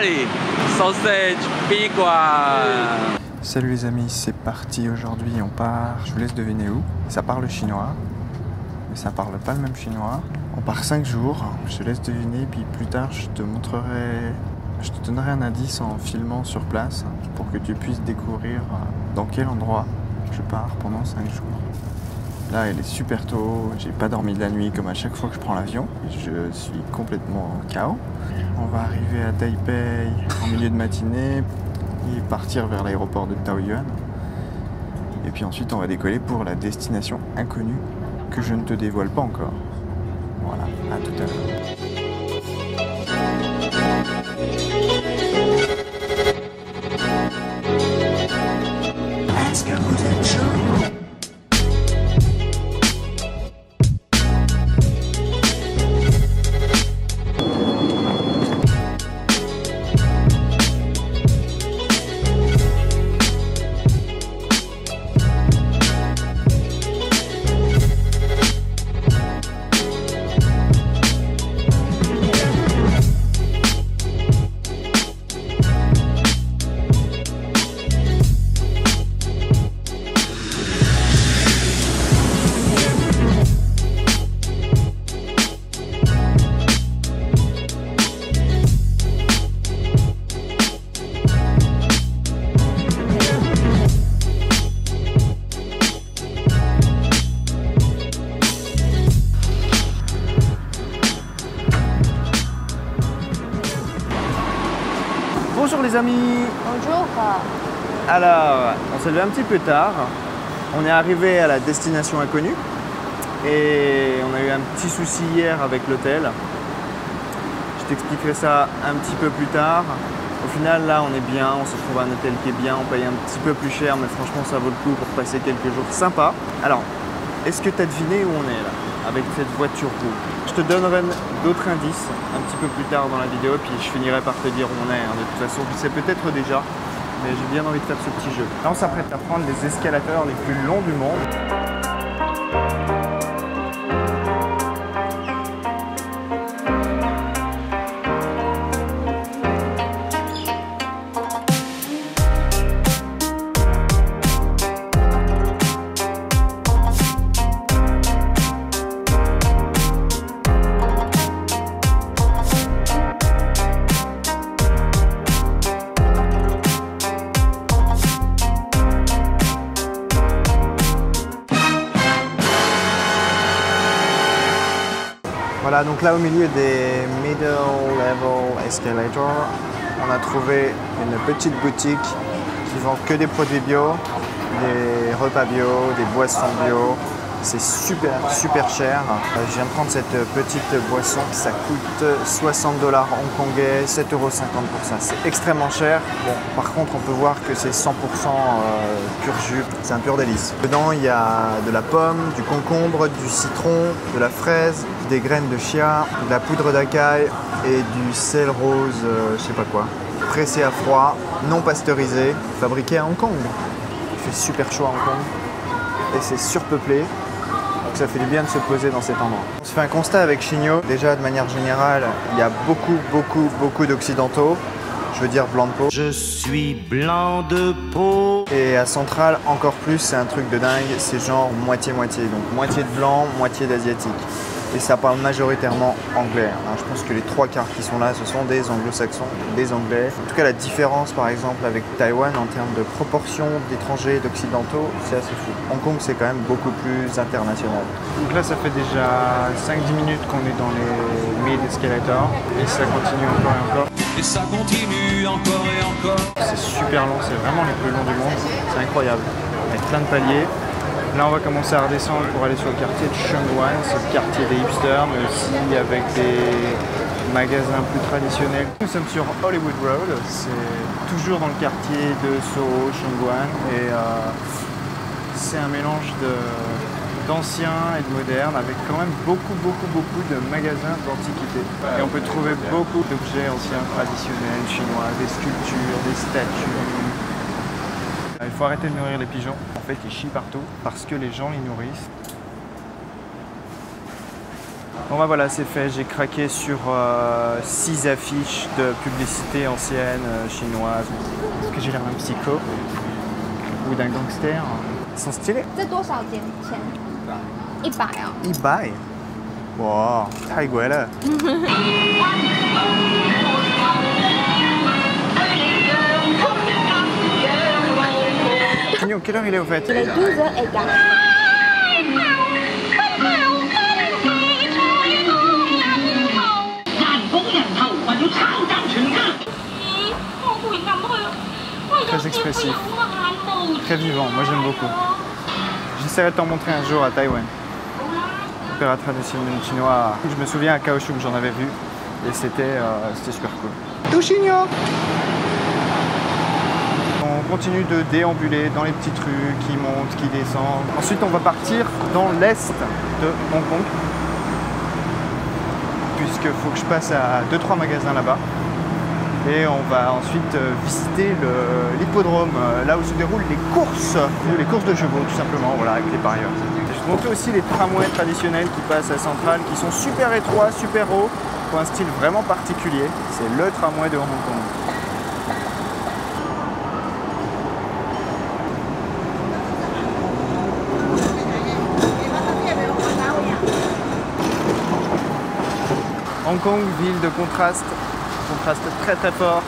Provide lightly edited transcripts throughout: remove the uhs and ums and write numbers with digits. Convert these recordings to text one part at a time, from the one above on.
Allez, sausage, big one. Salut les amis, c'est parti aujourd'hui, on part, je vous laisse deviner où. Ça parle chinois, mais ça parle pas le même chinois. On part 5 jours, je te laisse deviner, puis plus tard je te donnerai un indice en filmant sur place pour que tu puisses découvrir dans quel endroit je pars pendant 5 jours. Là il est super tôt, j'ai pas dormi de la nuit comme à chaque fois que je prends l'avion, je suis complètement KO. On va arriver à Taipei en milieu de matinée et partir vers l'aéroport de Taoyuan. Et puis ensuite on va décoller pour la destination inconnue que je ne te dévoile pas encore. Voilà, à tout à l'heure. Bonjour les amis. Bonjour. Alors, on s'est levé un petit peu tard. On est arrivé à la destination inconnue et on a eu un petit souci hier avec l'hôtel. Je t'expliquerai ça un petit peu plus tard. Au final, là, on est bien. On se trouve à un hôtel qui est bien. On paye un petit peu plus cher, mais franchement, ça vaut le coup pour passer quelques jours sympas. Alors, est-ce que tu as deviné où on est là, avec cette voiture rouge? Je te donnerai d'autres indices un petit peu plus tard dans la vidéo, puis je finirai par te dire où on est. De toute façon, tu sais peut-être déjà, mais j'ai bien envie de faire ce petit jeu. Là, on s'apprête à prendre les escalators les plus longs du monde. Voilà, donc là au milieu des middle level escalators, on a trouvé une petite boutique qui vend que des produits bio, des repas bio, des boissons bio. C'est super cher. Je viens de prendre cette petite boisson, ça coûte 60 $ hongkongais, 7,50 € pour ça. C'est extrêmement cher. Bon, par contre, on peut voir que c'est 100% pur jus. C'est un pur délice. Dedans, il y a de la pomme, du concombre, du citron, de la fraise, des graines de chia, de la poudre d'acaille et du sel rose, je sais pas quoi. Pressé à froid, non pasteurisé, fabriqué à Hong Kong. Il fait super chaud à Hong Kong et c'est surpeuplé. Donc ça fait du bien de se poser dans cet endroit. On se fait un constat avec Chigno. Déjà, de manière générale, il y a beaucoup d'occidentaux. Je veux dire blanc de peau. Je suis blanc de peau. Et à Centrale, encore plus, c'est un truc de dingue. C'est genre moitié-moitié. Donc moitié de blanc, moitié d'asiatique. Et ça parle majoritairement anglais. Alors, je pense que les 3/4 qui sont là, ce sont des anglo-saxons, des anglais. En tout cas, la différence, par exemple, avec Taïwan, en termes de proportion d'étrangers et d'occidentaux, c'est assez fou. Hong Kong, c'est quand même beaucoup plus international. Donc là, ça fait déjà 5-10 minutes qu'on est dans les mid escalators. Et ça continue encore et encore. Et ça continue encore et encore. C'est super long, c'est vraiment les plus longs du monde. C'est incroyable. Avec plein de paliers. Là, on va commencer à redescendre pour aller sur le quartier de Shenzhen, c'est le quartier des hipsters, mais aussi avec des magasins plus traditionnels. Nous sommes sur Hollywood Road, c'est toujours dans le quartier de Soho, Shenzhen, et c'est un mélange d'ancien et de moderne, avec quand même beaucoup de magasins d'antiquité. Et on peut trouver beaucoup d'objets anciens, traditionnels, chinois, des sculptures, des statues. Il faut arrêter de nourrir les pigeons. En fait, ils chient partout parce que les gens les nourrissent. Bon bah voilà, c'est fait, j'ai craqué sur 6 affiches de publicité anciennes chinoises. Est-ce que j'ai l'air d'un psycho ou d'un gangster? Ils sont stylés. 这多少钱？100啊。100? Wow, 太贵了。Sinon, quelle heure il est au fait? Il est 12h15. 要抄襲全家。我會咁去。 Très expressif, très vivant, moi j'aime beaucoup. J'essaierai de t'en montrer un jour à Taïwan. Opéra traditionnel chinois. Je me souviens à Kaohsiung, j'en avais vu et c'était super cool. Touchigno! On continue de déambuler dans les petites rues qui montent, qui descendent. Ensuite, on va partir dans l'est de Hong Kong, puisqu'il faut que je passe à 2-3 magasins là-bas. Et on va ensuite visiter l'hippodrome, là où se déroulent les courses de chevaux, tout simplement, voilà, avec les parieurs. Je vais te montrer aussi les tramways traditionnels qui passent à Central, qui sont super étroits, super hauts, pour un style vraiment particulier. C'est le tramway de Hong Kong. Hong Kong, ville de contraste très très fort,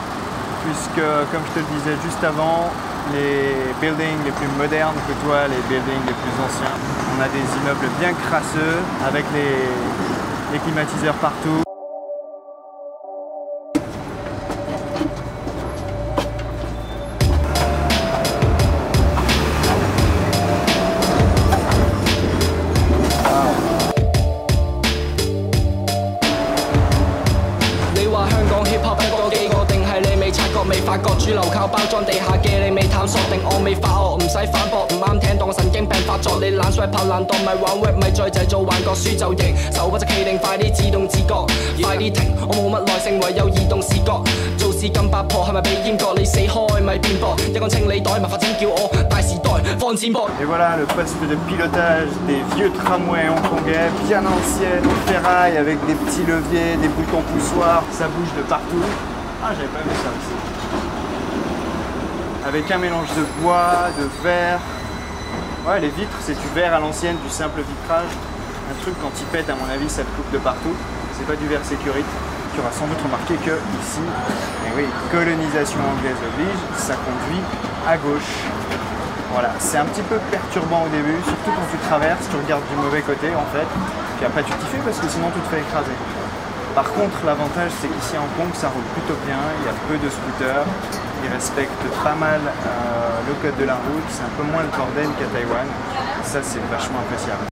puisque comme je te le disais juste avant, les buildings les plus modernes côtoient les buildings les plus anciens. On a des immeubles bien crasseux avec les climatiseurs partout. Et voilà le poste de pilotage des vieux tramways hongkongais, bien anciennes, en ferraille, avec des petits leviers, des boutons poussoirs, ça bouge de partout. Ah, j'avais pas vu ça aussi. Avec un mélange de bois, de verre. Ouais, les vitres, c'est du verre à l'ancienne, du simple vitrage. Un truc, quand il pète, à mon avis, ça te coupe de partout. C'est pas du verre sécurité. Tu auras sans doute remarqué que ici, et oui, colonisation anglaise oblige, ça conduit à gauche. Voilà, c'est un petit peu perturbant au début, surtout quand tu traverses, tu regardes du mauvais côté en fait, puis après tu t'y fais parce que sinon tu te fais écraser. Par contre, l'avantage c'est qu'ici à Hong Kong, ça roule plutôt bien, il y a peu de scooters, ils respectent pas mal le code de la route, c'est un peu moins le bordel qu'à Taïwan, ça c'est vachement appréciable.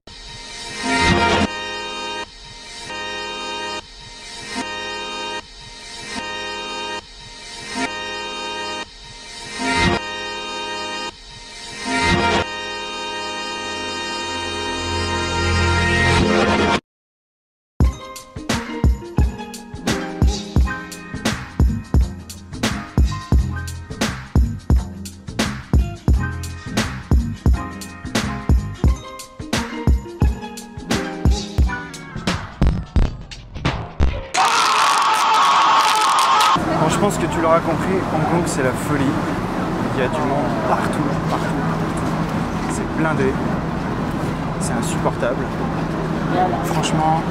Bon, je pense que tu l'auras compris, Hong Kong c'est la folie. Il y a du monde partout. C'est blindé. C'est insupportable. Franchement,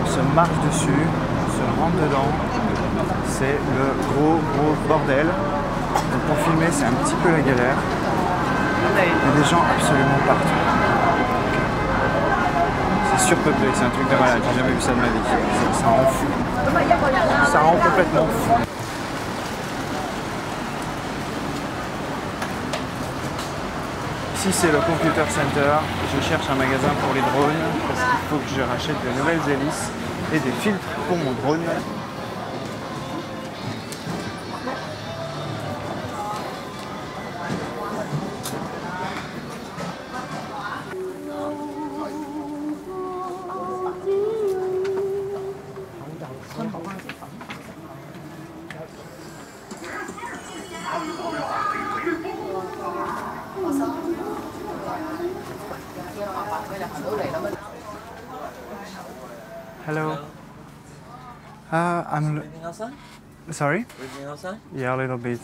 on se marche dessus, on se rentre dedans. C'est le gros bordel. Donc pour filmer, c'est un petit peu la galère. Il y a des gens absolument partout. C'est surpeuplé, c'est un truc de malade. J'ai jamais vu ça de ma vie. Ça rend fou. Ça rend complètement fou. Ici c'est le Computer Center. Je cherche un magasin pour les drones parce qu'il faut que je rachète de nouvelles hélices et des filtres pour mon drone. Hello. I'm. Reading outside? Sorry? Reading outside? Yeah, a little bit.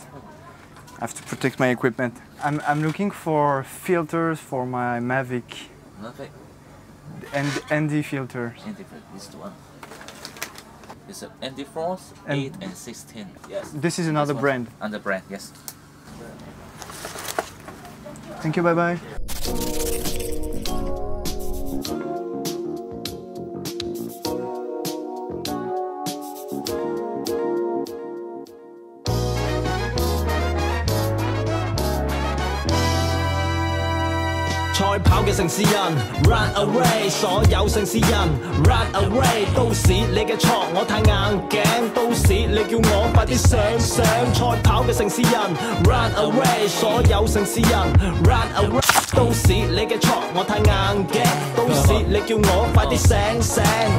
I have to protect my equipment. I'm looking for filters for my Mavic. Nothing. And ND filters. ND this one. It's an ND Frost 8 and 16. Yes. This is another brand. Another brand, yes. Thank you, bye bye. 賽跑嘅城市人 ，run away， 所有城市人 ，run away， 都市你嘅錯，我太硬頸，都市你叫我快啲上。賽跑嘅城市人 ，run away， 所有城市人 ，run away， 都市你嘅錯，我太硬頸，都市你叫我快啲醒。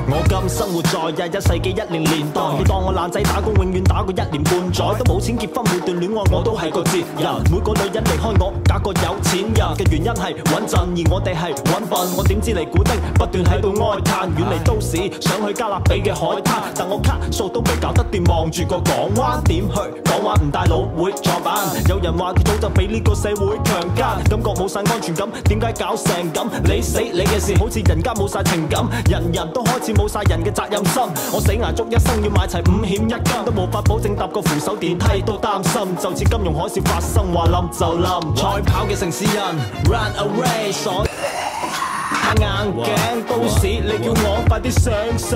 我今生活在21世紀10年代，你當我爛仔打工，永遠打過1年半載，都冇錢結婚，每段戀愛我都係個哲人，每個女人離開我，嫁個有錢人嘅原因係穩陣。 而我哋係揾笨，我點知尼古丁不斷喺度哀嘆，遠離都市，想去加勒比嘅海灘，但我卡數都未搞得掂，望住個港灣點去？港灣唔帶腦會撞板。有人話佢早就俾呢個社會強姦，感覺冇晒安全感，點解搞成咁？你死你嘅事，好似人家冇晒情感，人人都開始冇晒人嘅責任心。我死捱足一生要買齊5險1金，都無法保證搭個扶手電梯都擔心，就似金融海嘯發生，話冧就冧。賽跑嘅城市人 ，run away。 太硬頸，都市你叫我快啲上。賽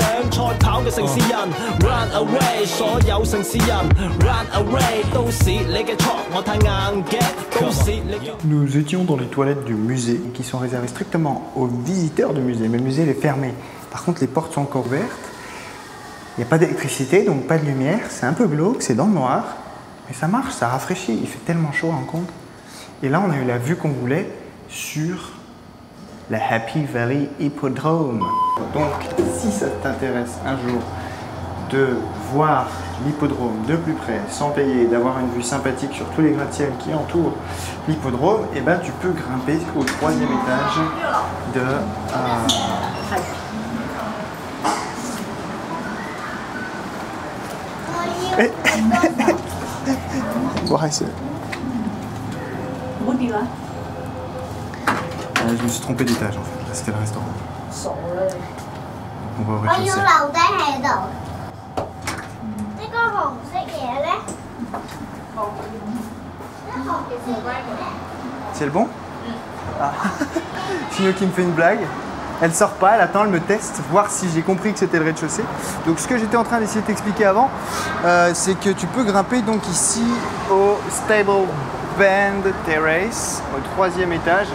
跑嘅城市人 ，run away， 所有城市人 ，run away， 都市你嘅錯，我太硬頸，都市你叫。Nous étions dans les toilettes du musée, qui sont réservées strictement aux visiteurs du musée, mais le musée est fermé. Par contre, les portes sont encore ouvertes. Il n'y a pas d'électricité, donc pas de lumière. C'est un peu glauque, c'est dans le noir, mais ça marche, ça rafraîchit. Il fait tellement chaud à Hong Kong. Et là, on a eu la vue qu'on voulait sur la Happy Valley Hippodrome. Donc, si ça t'intéresse un jour de voir l'hippodrome de plus près, sans payer, d'avoir une vue sympathique sur tous les gratte-ciels qui entourent l'hippodrome, et ben tu peux grimper au 3e étage de... 不好意思。Je me suis trompé d'étage en fait, là c'était le restaurant. On va au rez-de-chaussée. C'est le bon? Ah. Fino qui me fait une blague. Elle sort pas, elle attend, elle me teste, voir si j'ai compris que c'était le rez-de-chaussée. Donc ce que j'étais en train d'essayer de t'expliquer avant, c'est que tu peux grimper donc ici au Stable Bend Terrace, au 3e étage.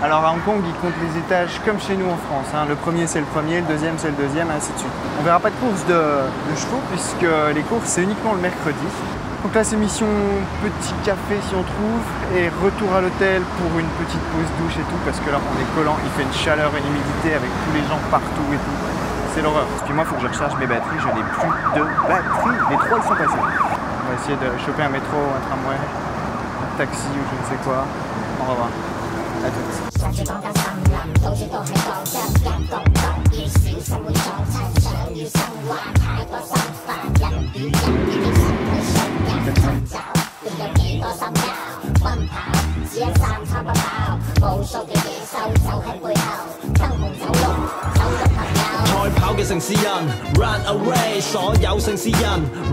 Alors à Hong Kong, ils comptent les étages comme chez nous en France. Hein. Le premier c'est le premier, le deuxième c'est le deuxième, et ainsi de suite. On verra pas de course de chevaux puisque les courses c'est uniquement le mercredi. Donc là c'est mission petit café si on trouve et retour à l'hôtel pour une petite pause douche et tout parce que là on est collant, il fait une chaleur et une humidité avec tous les gens partout et tout. C'est l'horreur. Puis moi il faut que je recharge mes batteries, je n'ai plus de batterie. Les 3 elles sont passées. On va essayer de choper un métro, un tramway, un taxi ou je ne sais quoi. Au revoir. À toutes. 賽跑嘅城市人 ，run away， 所有城市人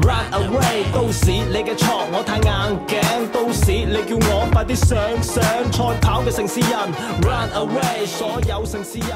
，run away， 都市你嘅錯，我太硬頸，都市你叫我快啲上。賽跑嘅城市人 ，run away， 所有城市人。